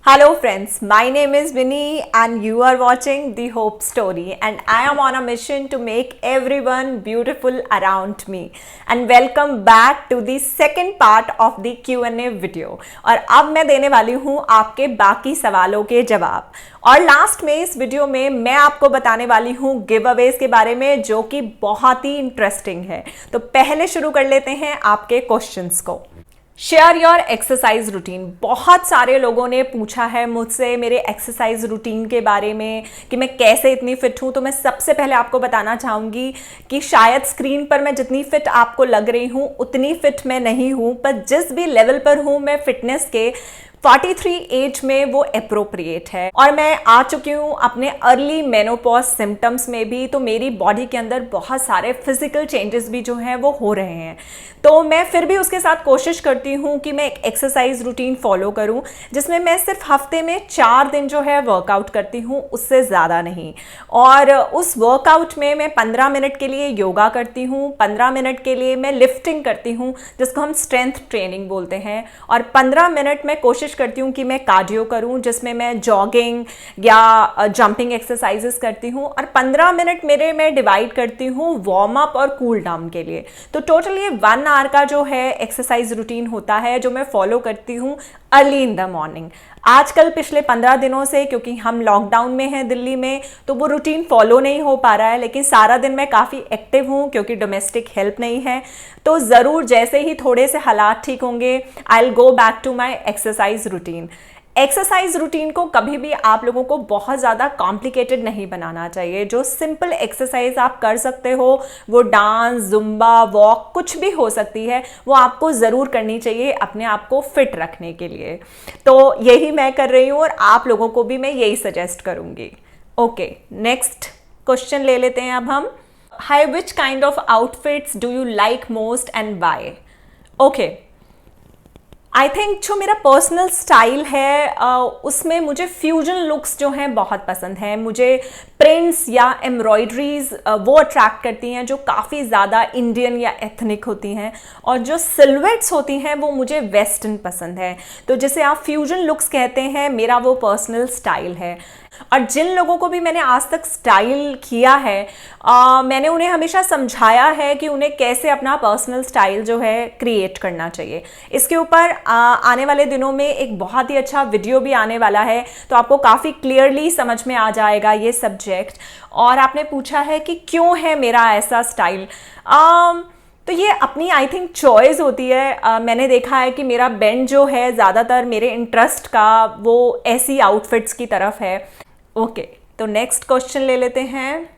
Hello friends, my name is Vinny and you are watching The Hope Story and I am on a mission to make everyone beautiful around me and welcome back to the second part of the Q&A video। और अब मैं देने वाली हूँ आपके बाकी सवालों के जवाब और लास्ट में इस वीडियो में मैं आपको बताने वाली हूँ गिव अवेज के बारे में जो कि बहुत ही इंटरेस्टिंग है। तो पहले शुरू कर लेते हैं आपके क्वेश्चंस को। Share your exercise routine. बहुत सारे लोगों ने पूछा है मुझसे मेरे एक्सरसाइज रूटीन के बारे में कि मैं कैसे इतनी फिट हूँ। तो मैं सबसे पहले आपको बताना चाहूँगी कि शायद स्क्रीन पर मैं जितनी फिट आपको लग रही हूँ उतनी फिट मैं नहीं हूँ, पर जिस भी लेवल पर हूँ मैं फिटनेस के 43 एज में वो अप्रोप्रिएट है और मैं आ चुकी हूँ अपने अर्ली मेनोपॉज सिम्टम्स में भी। तो मेरी बॉडी के अंदर बहुत सारे फिजिकल चेंजेस भी जो हैं वो हो रहे हैं। तो मैं फिर भी उसके साथ कोशिश करती हूँ कि मैं एक एक्सरसाइज रूटीन फॉलो करूँ जिसमें मैं सिर्फ हफ्ते में 4 दिन जो है वर्कआउट करती हूँ, उससे ज़्यादा नहीं। और उस वर्कआउट में मैं 15 मिनट के लिए योगा करती हूँ, 15 मिनट के लिए मैं लिफ्टिंग करती हूँ जिसको हम स्ट्रेंथ ट्रेनिंग बोलते हैं, और 15 मिनट मैं कोशिश करती हूँ कि मैं कार्डियो करूँ जिसमें मैं जॉगिंग या जंपिंग एक्सरसाइजेस करती हूँ, और 15 मिनट मेरे मैं डिवाइड करती हूँ वार्म अप और कूल डाउन के लिए। तो टोटल ये 1 आवर का जो है एक्सरसाइज रूटीन होता है जो मैं फॉलो करती हूँ अर्ली इन द मॉर्निंग। आजकल पिछले 15 दिनों से क्योंकि हम लॉकडाउन में हैं दिल्ली में तो वो रूटीन फॉलो नहीं हो पा रहा है, लेकिन सारा दिन मैं काफ़ी एक्टिव हूँ क्योंकि डोमेस्टिक हेल्प नहीं है। तो ज़रूर जैसे ही थोड़े से हालात ठीक होंगे I will go back to my exercise routine. Exercise routine को कभी भी आप लोगों को बहुत ज़्यादा कॉम्प्लिकेटेड नहीं बनाना चाहिए। जो सिंपल एक्सरसाइज आप कर सकते हो वो डांस, जुम्बा, वॉक कुछ भी हो सकती है, वो आपको ज़रूर करनी चाहिए अपने आप को फिट रखने के लिए। तो यही मैं कर रही हूँ और आप लोगों को भी मैं यही सजेस्ट करूँगी। ओके, नेक्स्ट क्वेश्चन ले लेते हैं अब हम। Hi which kind of outfits do you like most and why? Okay, I think जो मेरा पर्सनल स्टाइल है उसमें मुझे फ्यूजन लुक्स जो हैं बहुत पसंद हैं। मुझे प्रिंट्स या एम्ब्रॉयडरीज वो अट्रैक्ट करती हैं जो काफ़ी ज़्यादा इंडियन या एथनिक होती हैं, और जो सिल्हूएट्स होती हैं वो मुझे वेस्टर्न पसंद है। तो जिसे आप फ्यूजन लुक्स कहते हैं, मेरा वो पर्सनल स्टाइल है। और जिन लोगों को भी मैंने आज तक स्टाइल किया है मैंने उन्हें हमेशा समझाया है कि उन्हें कैसे अपना पर्सनल स्टाइल जो है क्रिएट करना चाहिए। इसके ऊपर आने वाले दिनों में एक बहुत ही अच्छा वीडियो भी आने वाला है, तो आपको काफ़ी क्लियरली समझ में आ जाएगा ये सब्जेक्ट। और आपने पूछा है कि क्यों है मेरा ऐसा स्टाइल, तो ये अपनी आई थिंक चॉइस होती है। मैंने देखा है कि मेरा बेंड जो है ज़्यादातर मेरे इंटरेस्ट का वो ऐसी आउटफिट्स की तरफ है। ओके, तो नेक्स्ट क्वेश्चन ले लेते हैं।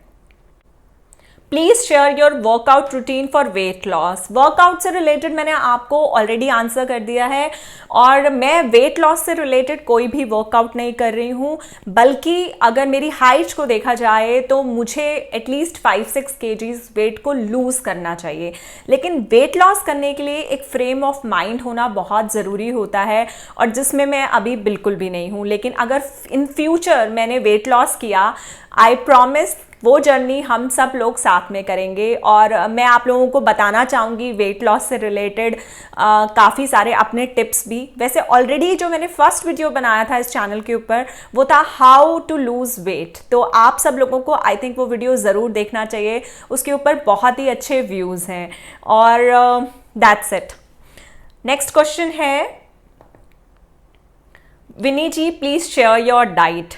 Please share your workout routine for weight loss. Workout से रिलेटेड मैंने आपको ऑलरेडी आंसर कर दिया है, और मैं वेट लॉस से रिलेटेड कोई भी वर्कआउट नहीं कर रही हूँ, बल्कि अगर मेरी हाइट को देखा जाए तो मुझे एटलीस्ट 5-6 kgs वेट को लूज़ करना चाहिए। लेकिन वेट लॉस करने के लिए एक फ्रेम ऑफ माइंड होना बहुत ज़रूरी होता है, और जिसमें मैं अभी बिल्कुल भी नहीं हूँ। लेकिन अगर इन फ्यूचर मैंने वेट लॉस किया, आई प्रॉमिस वो जर्नी हम सब लोग साथ में करेंगे। और मैं आप लोगों को बताना चाहूँगी वेट लॉस से रिलेटेड काफ़ी सारे अपने टिप्स भी। वैसे ऑलरेडी जो मैंने फर्स्ट वीडियो बनाया था इस चैनल के ऊपर वो था हाउ टू लूज़ वेट, तो आप सब लोगों को आई थिंक वो वीडियो ज़रूर देखना चाहिए। उसके ऊपर बहुत ही अच्छे व्यूज़ हैं। और दैट्स इट। नेक्स्ट क्वेश्चन है, विनी जी प्लीज़ शेयर योर डाइट।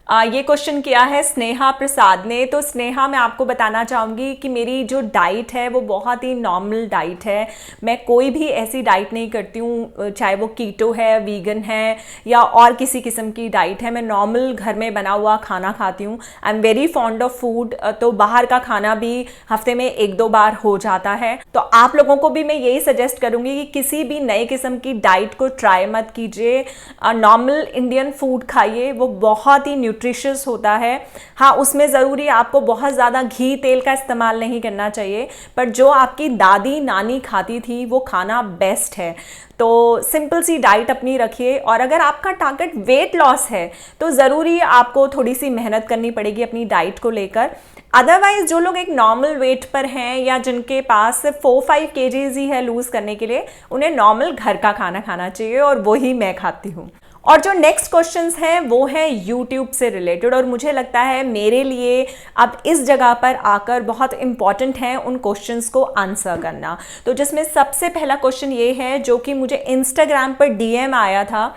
ये क्वेश्चन किया है स्नेहा प्रसाद ने। तो स्नेहा, मैं आपको बताना चाहूँगी कि मेरी जो डाइट है वो बहुत ही नॉर्मल डाइट है। मैं कोई भी ऐसी डाइट नहीं करती हूँ, चाहे वो कीटो है, वीगन है या और किसी किस्म की डाइट है। मैं नॉर्मल घर में बना हुआ खाना खाती हूँ। आई am very fond of food, तो बाहर का खाना भी हफ्ते में 1-2 बार हो जाता है। तो आप लोगों को भी मैं यही सजेस्ट करूँगी कि किसी भी नए किस्म की डाइट को ट्राई मत कीजिए। नॉर्मल इंडियन फूड खाइए, वो बहुत ही न्यूट्रिशियस होता है। हाँ, उसमें ज़रूरी आपको बहुत ज़्यादा घी तेल का इस्तेमाल नहीं करना चाहिए, पर जो आपकी दादी नानी खाती थी वो खाना बेस्ट है। तो सिंपल सी डाइट अपनी रखिए। और अगर आपका टारगेट वेट लॉस है तो ज़रूरी आपको थोड़ी सी मेहनत करनी पड़ेगी अपनी डाइट को लेकर। अदरवाइज जो लोग एक नॉर्मल वेट पर हैं या जिनके पास सिर्फ 4-5 kgs ही है लूज़ करने के लिए, उन्हें नॉर्मल घर का खाना खाना चाहिए, और वही मैं खाती हूँ। और जो नेक्स्ट क्वेश्चंस हैं वो है यूट्यूब से रिलेटेड, और मुझे लगता है मेरे लिए अब इस जगह पर आकर बहुत इंपॉर्टेंट है उन क्वेश्चंस को आंसर करना। तो जिसमें सबसे पहला क्वेश्चन ये है जो कि मुझे इंस्टाग्राम पर डीएम आया था,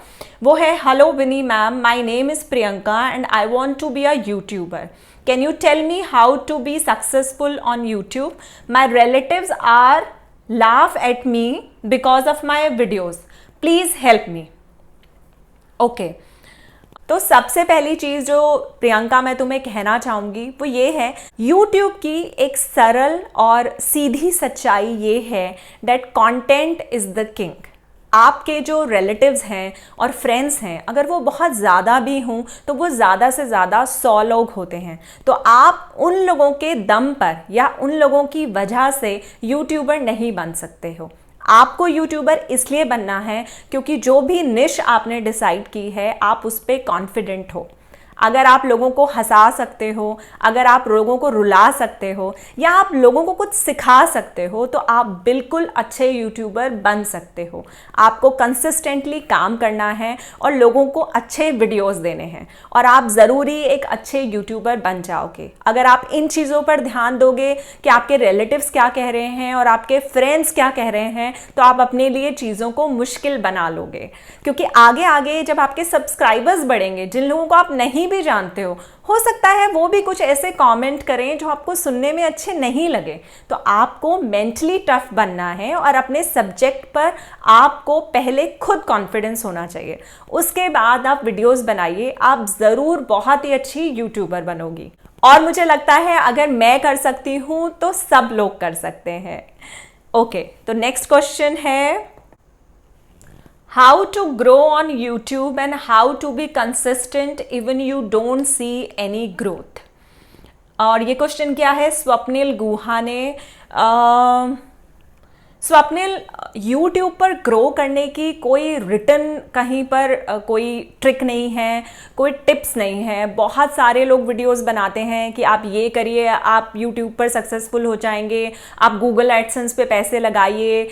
वो है, hello Vinny ma'am, my name is Priyanka and I want to be a YouTuber. Can you tell me how to be successful on YouTube? My relatives are laugh at me because of my videos. Please help me. Okay तो सबसे पहली चीज़ जो प्रियंका मैं तुम्हें कहना चाहूँगी वो ये है, YouTube की एक सरल और सीधी सच्चाई ये है that content is the king. आपके जो रिलेटिव्स हैं और फ्रेंड्स हैं, अगर वो बहुत ज़्यादा भी हों तो वो ज़्यादा से ज़्यादा 100 लोग होते हैं, तो आप उन लोगों के दम पर या उन लोगों की वजह से यूट्यूबर नहीं बन सकते हो। आपको यूट्यूबर इसलिए बनना है क्योंकि जो भी निश आपने डिसाइड की है आप उस पर कॉन्फिडेंट हो। अगर आप लोगों को हंसा सकते हो, अगर आप लोगों को रुला सकते हो या आप लोगों को कुछ सिखा सकते हो तो आप बिल्कुल अच्छे यूट्यूबर बन सकते हो। आपको कंसिस्टेंटली काम करना है और लोगों को अच्छे वीडियोस देने हैं और आप ज़रूरी एक अच्छे यूट्यूबर बन जाओगे। अगर आप इन चीज़ों पर ध्यान दोगे कि आपके रिलेटिव्स क्या कह रहे हैं और आपके फ्रेंड्स क्या कह रहे हैं, तो आप अपने लिए चीज़ों को मुश्किल बना लोगे, क्योंकि आगे आगे जब आपके सब्सक्राइबर्स बढ़ेंगे, जिन लोगों को आप नहीं भी जानते हो सकता है वो भी कुछ ऐसे कमेंट करें जो आपको सुनने में अच्छे नहीं लगे, तो आपको मेंटली टफ बनना है और अपने सब्जेक्ट पर आपको पहले खुद कॉन्फिडेंस होना चाहिए। उसके बाद आप वीडियोस बनाइए, आप ज़रूर बहुत ही अच्छी यूट्यूबर बनोगी। और मुझे लगता है अगर मैं कर सकती हूँ तो सब लोग कर सकते हैं। ओके, तो नेक्स्ट क्वेश्चन है, how to grow on YouTube and how to be consistent even you don't see any growth। और ये क्वेश्चन क्या है, स्वप्निल गुहा ने। स्वप्निल, YouTube पर ग्रो करने की कोई रिटन कहीं पर कोई ट्रिक नहीं है, कोई टिप्स नहीं है। बहुत सारे लोग वीडियोस बनाते हैं कि आप ये करिए, आप YouTube पर सक्सेसफुल हो जाएंगे, आप गूगल एडसेंस पे पैसे लगाइए।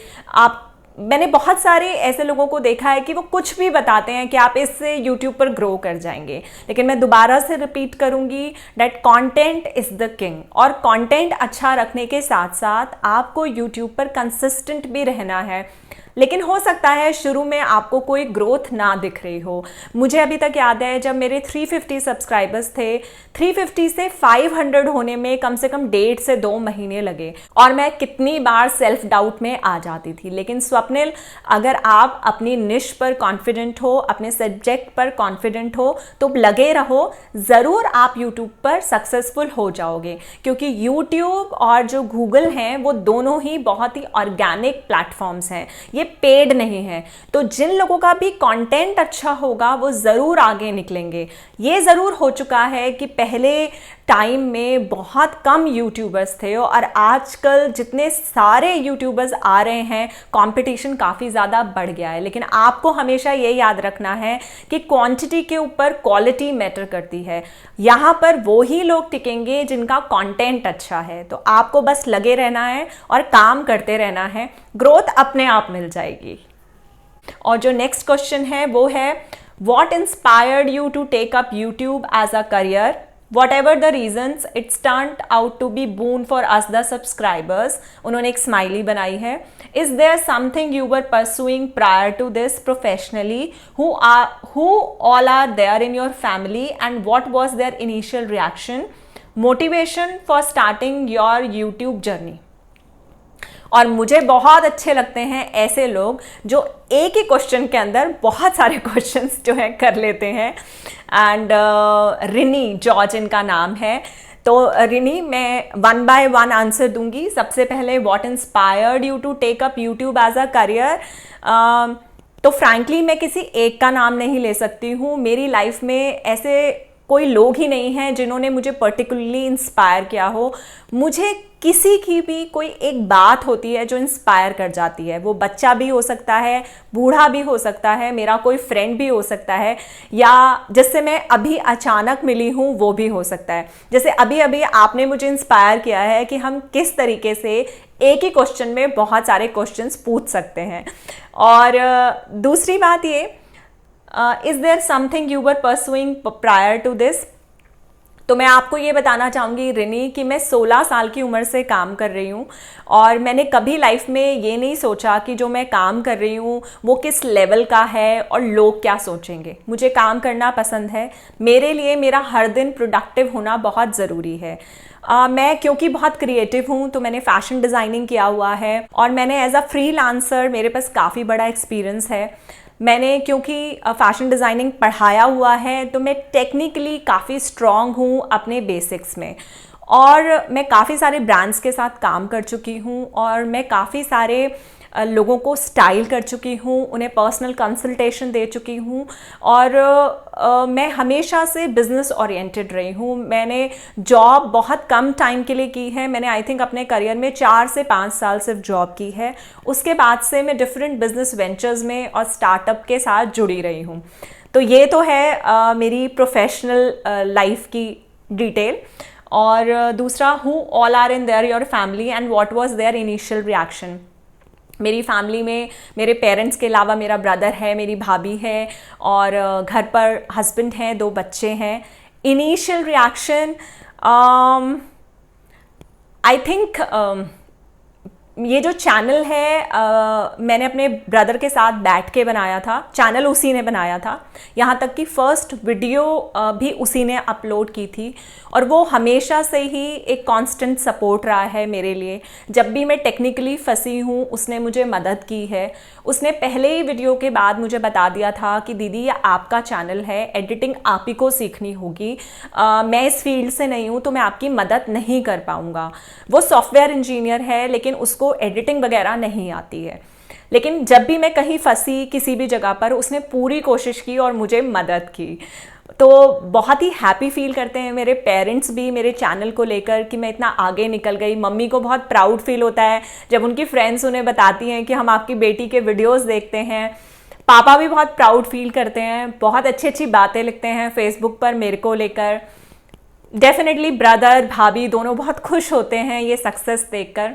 मैंने बहुत सारे ऐसे लोगों को देखा है कि वो कुछ भी बताते हैं कि आप इससे यूट्यूब पर ग्रो कर जाएंगे, लेकिन मैं दोबारा से रिपीट करूंगी that content is the king. और कंटेंट अच्छा रखने के साथ साथ आपको यूट्यूब पर कंसिस्टेंट भी रहना है। लेकिन हो सकता है शुरू में आपको कोई ग्रोथ ना दिख रही हो। मुझे अभी तक याद है जब मेरे 350 सब्सक्राइबर्स थे, 350 से 500 होने में कम से कम 1.5 से 2 महीने लगे और मैं कितनी बार सेल्फ डाउट में आ जाती थी। लेकिन स्वप्निल, अगर आप अपनी निश पर कॉन्फिडेंट हो, अपने सब्जेक्ट पर कॉन्फिडेंट हो तो लगे रहो, ज़रूर आप यूट्यूब पर सक्सेसफुल हो जाओगे। क्योंकि यूट्यूब और जो गूगल हैं वो दोनों ही बहुत ही ऑर्गेनिक प्लेटफॉर्म्स हैं, ये पेड नहीं है। तो जिन लोगों का भी कंटेंट अच्छा होगा वो ज़रूर आगे निकलेंगे। ये ज़रूर हो चुका है कि पहले टाइम में बहुत कम यूट्यूबर्स थे और आजकल जितने सारे यूट्यूबर्स आ रहे हैं, कंपटीशन काफ़ी ज़्यादा बढ़ गया है। लेकिन आपको हमेशा ये याद रखना है कि क्वांटिटी के ऊपर क्वालिटी मैटर करती है। यहाँ पर वो ही लोग टिकेंगे जिनका कंटेंट अच्छा है। तो आपको बस लगे रहना है और काम करते रहना है, ग्रोथ अपने आप मिल जाएगी। और जो नेक्स्ट क्वेश्चन है वो है, what inspired you to take up YouTube as a career? Whatever the reasons, it's turned out to be boon for us the subscribers। उन्होंने एक स्माइली बनाई है। Is there something you were pursuing prior to this professionally? Who all are there in your family and what was their initial reaction? Motivation for starting your YouTube journey। और मुझे बहुत अच्छे लगते हैं ऐसे लोग जो एक ही क्वेश्चन के अंदर बहुत सारे क्वेश्चंस जो है कर लेते हैं। एंड रिनी जॉर्ज इनका नाम है। तो रिनी, मैं 1 by 1 आंसर दूंगी। सबसे पहले, what inspired you to take up YouTube as a career? तो फ्रैंकली मैं किसी एक का नाम नहीं ले सकती हूँ। मेरी लाइफ में ऐसे कोई लोग ही नहीं हैं जिन्होंने मुझे पर्टिकुलरली इंस्पायर किया हो। मुझे किसी की भी कोई एक बात होती है जो इंस्पायर कर जाती है। वो बच्चा भी हो सकता है, बूढ़ा भी हो सकता है, मेरा कोई फ्रेंड भी हो सकता है, या जिससे मैं अभी अचानक मिली हूँ वो भी हो सकता है। जैसे अभी अभी आपने मुझे इंस्पायर किया है कि हम किस तरीके से एक ही क्वेश्चन में बहुत सारे क्वेश्चंस पूछ सकते हैं। और दूसरी बात ये, is there something you were pursuing prior to this? तो मैं आपको ये बताना चाहूँगी रिनी कि मैं 16 साल की उम्र से काम कर रही हूँ और मैंने कभी लाइफ में ये नहीं सोचा कि जो मैं काम कर रही हूँ वो किस लेवल का है और लोग क्या सोचेंगे। मुझे काम करना पसंद है, मेरे लिए मेरा हर दिन प्रोडक्टिव होना बहुत ज़रूरी है। मैं क्योंकि बहुत क्रिएटिव हूँ तो मैंने फ़ैशन डिज़ाइनिंग किया हुआ है और मैंने एज अ फ्रीलांसर मेरे पास काफ़ी बड़ा एक्सपीरियंस है। मैंने क्योंकि फ़ैशन डिज़ाइनिंग पढ़ाया हुआ है तो मैं टेक्निकली काफ़ी स्ट्रॉन्ग हूँ अपने बेसिक्स में, और मैं काफ़ी सारे ब्रांड्स के साथ काम कर चुकी हूँ और मैं काफ़ी सारे लोगों को स्टाइल कर चुकी हूँ, उन्हें पर्सनल कंसल्टेशन दे चुकी हूँ और मैं हमेशा से बिज़नेस ओरिएंटेड रही हूँ। मैंने जॉब बहुत कम टाइम के लिए की है, मैंने आई थिंक अपने करियर में 4 से 5 साल सिर्फ जॉब की है। उसके बाद से मैं डिफरेंट बिजनेस वेंचर्स में और स्टार्टअप के साथ जुड़ी रही हूँ। तो ये तो है मेरी प्रोफेशनल लाइफ की डिटेल। और दूसरा, who all are in there your family and what was their initial reaction. मेरी फैमिली में मेरे पेरेंट्स के अलावा मेरा ब्रदर है, मेरी भाभी है और घर पर हस्बैंड हैं, 2 बच्चे हैं। इनिशियल रिएक्शन आई थिंक ये जो चैनल है मैंने अपने ब्रदर के साथ बैठ के बनाया था, चैनल उसी ने बनाया था, यहाँ तक कि फर्स्ट वीडियो भी उसी ने अपलोड की थी और वो हमेशा से ही एक कांस्टेंट सपोर्ट रहा है मेरे लिए। जब भी मैं टेक्निकली फंसी हूँ उसने मुझे मदद की है। उसने पहले ही वीडियो के बाद मुझे बता दिया था कि दीदी ये आपका चैनल है, एडिटिंग आप ही को सीखनी होगी, मैं इस फील्ड से नहीं हूँ तो मैं आपकी मदद नहीं कर पाऊँगा। वो सॉफ्टवेयर इंजीनियर है लेकिन उसको एडिटिंग वगैरह नहीं आती है, लेकिन जब भी मैं कहीं फंसी किसी भी जगह पर उसने पूरी कोशिश की और मुझे मदद की। तो बहुत ही हैप्पी फील करते हैं मेरे पेरेंट्स भी मेरे चैनल को लेकर कि मैं इतना आगे निकल गई। मम्मी को बहुत प्राउड फील होता है जब उनकी फ्रेंड्स उन्हें बताती हैं कि हम आपकी बेटी के वीडियोस देखते हैं। पापा भी बहुत प्राउड फील करते हैं, बहुत अच्छी अच्छी बातें लिखते हैं फेसबुक पर मेरे को लेकर। डेफिनेटली ब्रदर भाभी दोनों बहुत खुश होते हैं ये सक्सेस देखकर।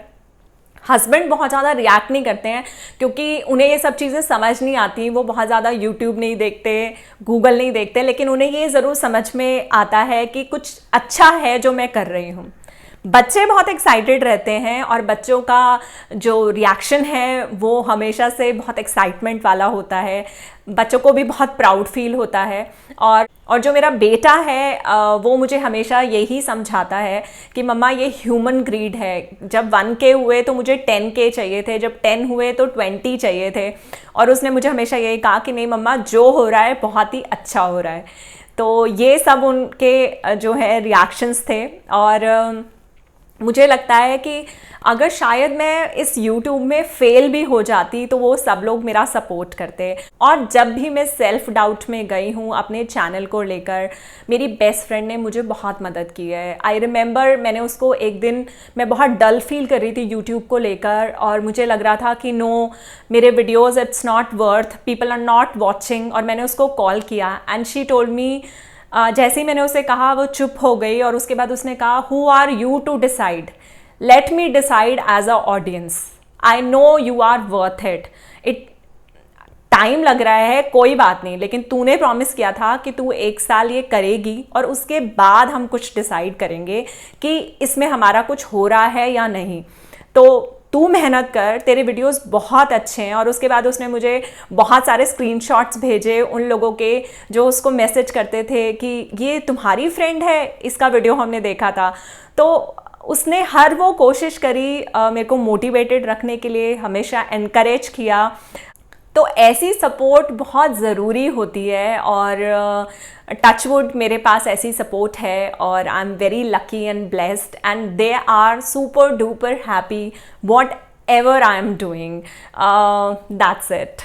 हस्बैंड बहुत ज़्यादा रिएक्ट नहीं करते हैं क्योंकि उन्हें ये सब चीज़ें समझ नहीं आती, वो बहुत ज़्यादा यूट्यूब नहीं देखते, गूगल नहीं देखते, लेकिन उन्हें ये ज़रूर समझ में आता है कि कुछ अच्छा है जो मैं कर रही हूँ। बच्चे बहुत एक्साइटेड रहते हैं और बच्चों का जो रिएक्शन है वो हमेशा से बहुत एक्साइटमेंट वाला होता है, बच्चों को भी बहुत प्राउड फील होता है। और जो मेरा बेटा है वो मुझे हमेशा यही समझाता है कि मम्मा ये ह्यूमन ग्रीड है, जब 1K हुए तो मुझे 10K चाहिए थे, जब 10 हुए तो 20 चाहिए थे, और उसने मुझे हमेशा यही कहा कि नहीं मम्मा जो हो रहा है बहुत ही अच्छा हो रहा है। तो ये सब उनके जो है रिएक्शंस थे और मुझे लगता है कि अगर शायद मैं इस YouTube में फेल भी हो जाती तो वो सब लोग मेरा सपोर्ट करते। और जब भी मैं सेल्फ डाउट में गई हूँ अपने चैनल को लेकर, मेरी बेस्ट फ्रेंड ने मुझे बहुत मदद की है। आई रिमेंबर मैंने उसको एक दिन, मैं बहुत डल फील कर रही थी YouTube को लेकर और मुझे लग रहा था कि नो मेरे videos it's not worth, people are not watching, और मैंने उसको कॉल किया एंड शी टोल्ड मी, जैसे ही मैंने उसे कहा वो चुप हो गई और उसके बाद उसने कहा who are you to decide, let me decide as a audience, I know you are worth it time लग रहा है कोई बात नहीं, लेकिन तूने प्रॉमिस किया था कि तू 1 साल ये करेगी और उसके बाद हम कुछ डिसाइड करेंगे कि इसमें हमारा कुछ हो रहा है या नहीं, तो तू मेहनत कर, तेरे वीडियोस बहुत अच्छे हैं। और उसके बाद उसने मुझे बहुत सारे स्क्रीनशॉट्स भेजे उन लोगों के जो उसको मैसेज करते थे कि ये तुम्हारी फ्रेंड है, इसका वीडियो हमने देखा था। तो उसने हर वो कोशिश करी मेरे को मोटिवेटेड रखने के लिए, हमेशा एनकरेज किया। तो ऐसी सपोर्ट बहुत ज़रूरी होती है और टचवुड मेरे पास ऐसी सपोर्ट है और I am very lucky and blessed and they are super duper happy whatever I am doing, that's it.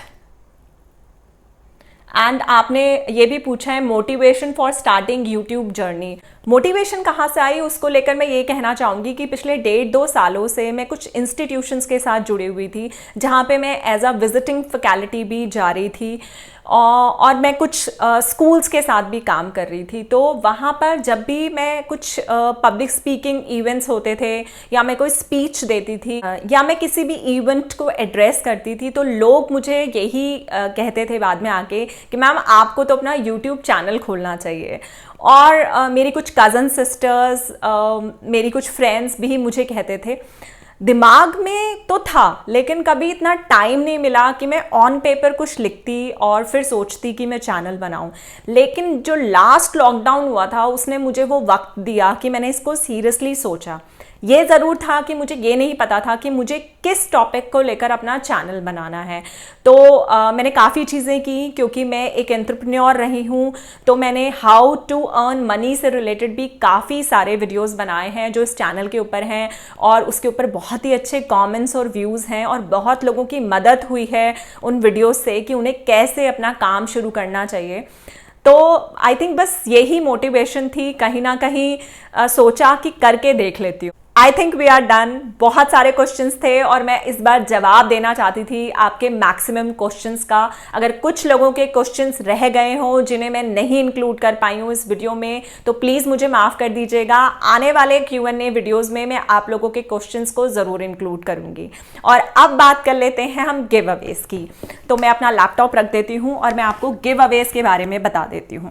And आपने ये भी पूछा है motivation for starting YouTube journey. Motivation कहाँ से आई उसको लेकर मैं ये कहना चाहूँगी कि पिछले 1.5-2 सालों से मैं कुछ इंस्टीट्यूशंस के साथ जुड़ी हुई थी जहाँ पे मैं एज अ विजिटिंग फैकल्टी भी जा रही थी और मैं कुछ स्कूल्स के साथ भी काम कर रही थी। तो वहाँ पर जब भी मैं कुछ पब्लिक स्पीकिंग इवेंट्स होते थे या मैं कोई स्पीच देती थी या मैं किसी भी इवेंट को एड्रेस करती थी, तो लोग मुझे यही कहते थे बाद में आके कि मैम आपको तो अपना यूट्यूब चैनल खोलना चाहिए। और मेरी कुछ कज़न सिस्टर्स, मेरी कुछ फ्रेंड्स भी मुझे कहते थे। दिमाग में तो था लेकिन कभी इतना टाइम नहीं मिला कि मैं ऑन पेपर कुछ लिखती और फिर सोचती कि मैं चैनल बनाऊं। लेकिन जो लास्ट लॉकडाउन हुआ था उसने मुझे वो वक्त दिया कि मैंने इसको सीरियसली सोचा। ये ज़रूर था कि मुझे ये नहीं पता था कि मुझे किस टॉपिक को लेकर अपना चैनल बनाना है। तो मैंने काफ़ी चीज़ें की, क्योंकि मैं एक एंटरप्रेन्योर रही हूँ। तो मैंने हाउ टू अर्न मनी से रिलेटेड भी काफ़ी सारे वीडियोस बनाए हैं जो इस चैनल के ऊपर हैं, और उसके ऊपर बहुत ही अच्छे कमेंट्स और व्यूज़ हैं, और बहुत लोगों की मदद हुई है उन वीडियोज़ से कि उन्हें कैसे अपना काम शुरू करना चाहिए। तो आई थिंक बस यही मोटिवेशन थी, कहीं ना कहीं सोचा कि करके देख लेती हूँ। I think we are done. बहुत सारे क्वेश्चंस थे और मैं इस बार जवाब देना चाहती थी आपके मैक्सिमम क्वेश्चंस का। अगर कुछ लोगों के क्वेश्चंस रह गए हों जिन्हें मैं नहीं इंक्लूड कर पाई हूँ इस वीडियो में, तो प्लीज़ मुझे माफ़ कर दीजिएगा। आने वाले Q&A वीडियोज़ में मैं आप लोगों के क्वेश्चंस को ज़रूर इंक्लूड करूँगी। और अब बात कर लेते हैं हम गिव अवेज की। तो मैं अपना लैपटॉप रख देती हूँ और मैं आपको गिव अवेज के बारे में बता देती हूँ।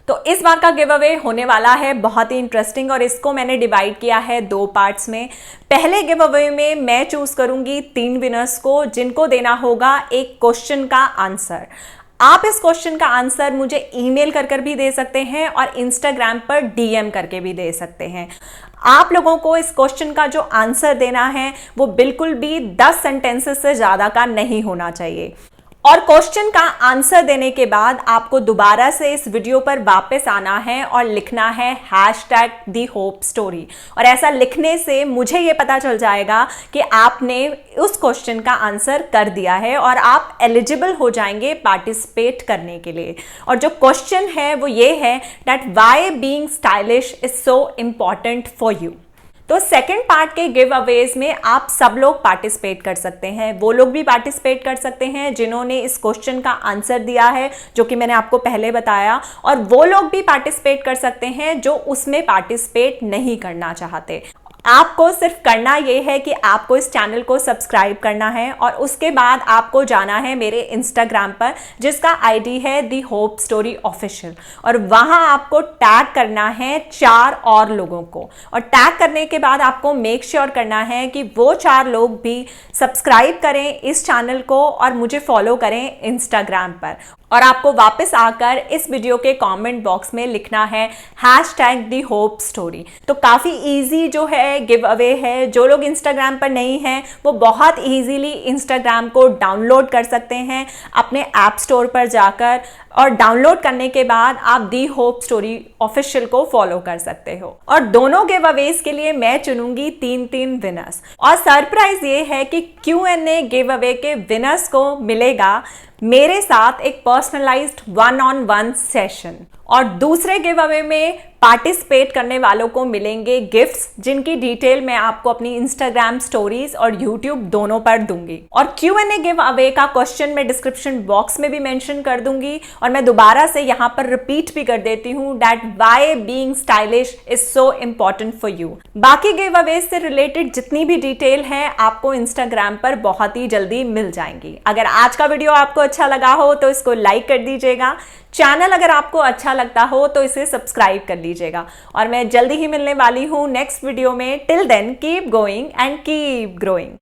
तो इस बार का गिव अवे होने वाला है बहुत ही इंटरेस्टिंग, और इसको मैंने डिवाइड किया है 2 पार्ट्स में। पहले गिव अवे में मैं चूज करूंगी 3 विनर्स को, जिनको देना होगा एक क्वेश्चन का आंसर। आप इस क्वेश्चन का आंसर मुझे ईमेल कर भी दे सकते हैं और इंस्टाग्राम पर डीएम करके भी दे सकते हैं। आप लोगों को इस क्वेश्चन का जो आंसर देना है वो बिल्कुल भी 10 सेंटेंसेस से ज़्यादा का नहीं होना चाहिए। और क्वेश्चन का आंसर देने के बाद आपको दोबारा से इस वीडियो पर वापस आना है और लिखना है #TheHopeStory। और ऐसा लिखने से मुझे ये पता चल जाएगा कि आपने उस क्वेश्चन का आंसर कर दिया है और आप एलिजिबल हो जाएंगे पार्टिसिपेट करने के लिए। और जो क्वेश्चन है वो ये है that why being stylish is so important for you. तो सेकेंड पार्ट के गिव अवेज में आप सब लोग पार्टिसिपेट कर सकते हैं। वो लोग भी पार्टिसिपेट कर सकते हैं जिन्होंने इस क्वेश्चन का आंसर दिया है, जो कि मैंने आपको पहले बताया, और वो लोग भी पार्टिसिपेट कर सकते हैं जो उसमें पार्टिसिपेट नहीं करना चाहते। आपको सिर्फ करना ये है कि आपको इस चैनल को सब्सक्राइब करना है और उसके बाद आपको जाना है मेरे इंस्टाग्राम पर, जिसका आईडी है दी होप स्टोरी ऑफिशियल, और वहां आपको टैग करना है 4 और लोगों को। और टैग करने के बाद आपको मेक श्योर करना है कि वो 4 लोग भी सब्सक्राइब करें इस चैनल को और मुझे फॉलो करें इंस्टाग्राम पर। और आपको वापस आकर इस वीडियो के कमेंट बॉक्स में लिखना है #TheHopeStory। तो काफ़ी इजी जो है गिव अवे है। जो लोग इंस्टाग्राम पर नहीं हैं वो बहुत इजीली इंस्टाग्राम को डाउनलोड कर सकते हैं अपने ऐप स्टोर पर जाकर, और डाउनलोड करने के बाद आप दी होप स्टोरी ऑफिशियल को फॉलो कर सकते हो। और दोनों गिव अवेज के लिए मैं चुनूंगी 3 विनर्स। और सरप्राइज ये है कि Q&A गिव अवे के विनर्स को मिलेगा मेरे साथ एक पर्सनलाइज्ड 1-on-1 सेशन, और दूसरे गिव अवे में पार्टिसिपेट करने वालों को मिलेंगे गिफ्ट्स, जिनकी डिटेल मैं आपको अपनी इंस्टाग्राम स्टोरीज और यूट्यूब दोनों पर दूंगी। और Q&A गिव अवे का क्वेश्चन मैं डिस्क्रिप्शन बॉक्स में भी मेंशन कर दूंगी, और मैं दोबारा से यहाँ पर रिपीट भी कर देती हूँ that why being stylish is so important for you. बाकी गिव अवे से रिलेटेड जितनी भी डिटेल है आपको इंस्टाग्राम पर बहुत ही जल्दी मिल जाएंगी। अगर आज का वीडियो आपको अच्छा लगा हो तो इसको लाइक कर दीजिएगा। चैनल अगर आपको अच्छा लगता हो तो इसे सब्सक्राइब कर लीजिएगा, और मैं जल्दी ही मिलने वाली हूँ नेक्स्ट वीडियो में। Till then keep going and keep growing.